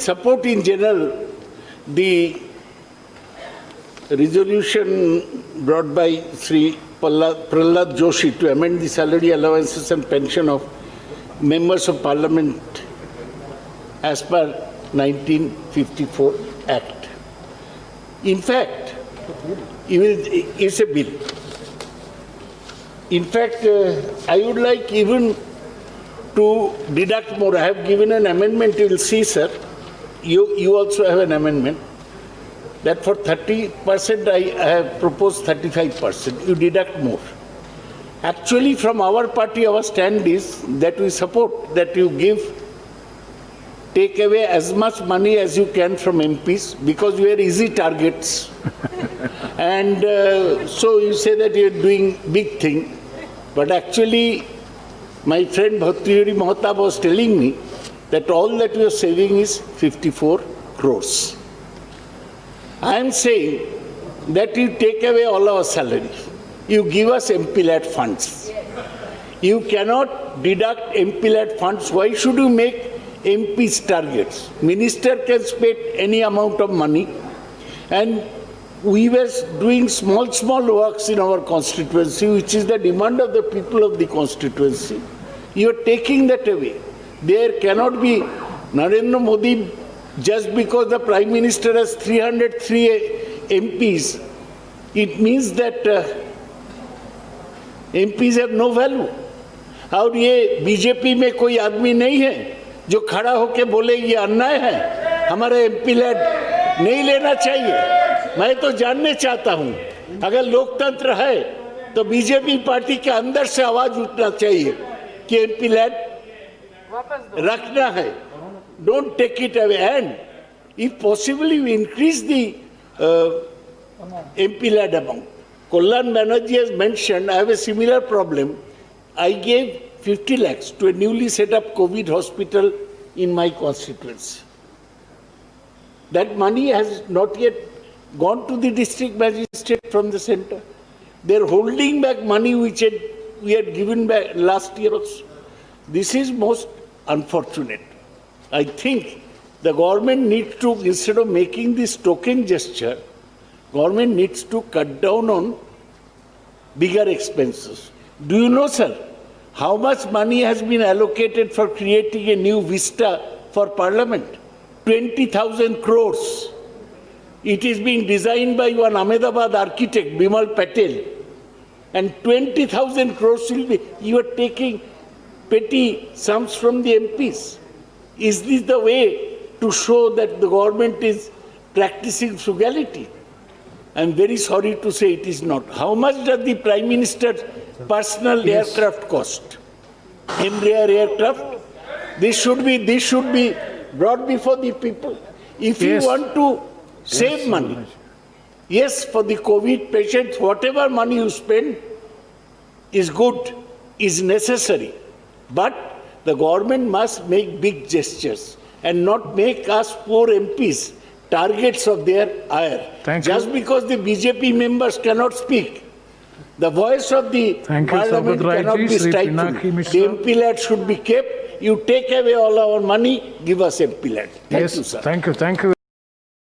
support in general the resolution brought by Sri Prahlad Joshi to amend the salary allowances and pension of members of parliament as per 1954 Act. In fact, it's a bill. In fact, I would like even to deduct more. I have given an amendment, you will see, sir. You also have an amendment that for 30% I have proposed 35%. You deduct more. Actually, from our party, our stand is that we support that you take away as much money as you can from MPs because we are easy targets. And so you say that you are doing big thing. But actually, my friend Bhartrihari Mahtab was telling me that all that we are saving is 54 crores. I am saying that you take away all our salary. You give us MPLAD funds. You cannot deduct MPLAD funds. Why should you make MPs targets? Minister can spend any amount of money. And we were doing small works in our constituency, which is the demand of the people of the constituency. You are taking that away. There cannot be Narendra Modi, just because the Prime Minister has 303 MPs, it means that MPs have no value. और ये BJP में कोई आदमी नहीं है जो खड़ा होके बोले ये अन्याय है, हमारा MPLAD नहीं लेना चाहिए। मैं तो जानने चाहता हूँ, अगर लोकतंत्र है तो बीजेपी पार्टी के अंदर से आवाज उठना चाहिए कि MPLAD रखना है, don't take it away, and if possibly we increase the MPLAD amount. Kalyan Banerjee has mentioned, I have a similar problem. I gave 50 lakhs to a newly set up COVID hospital in my constituency. That money has not yet gone to the district magistrate from the center. They are holding back money which we had given back last year also. This is most unfortunate. I think the government needs to, instead of making this token gesture, government needs to cut down on bigger expenses. Do you know, sir, how much money has been allocated for creating a new vista for Parliament? 20,000 crores. It is being designed by one Ahmedabad architect, Bimal Patel. And 20,000 crores will be, you are taking petty sums from the MPs. Is this the way to show that the government is practicing frugality? I am very sorry to say it is not. How much does the Prime Minister's personal aircraft cost? Embraer aircraft? This should be brought before the people. If you want to save money, yes, for the COVID patients, whatever money you spend is good, is necessary. But the government must make big gestures and not make us poor MPs targets of their ire. Just because the BJP members cannot speak, the voice of the parliament cannot be stifled. The MPLAD should be kept. You take away all our money, give us MPLAD. Thank you, sir. Thank you.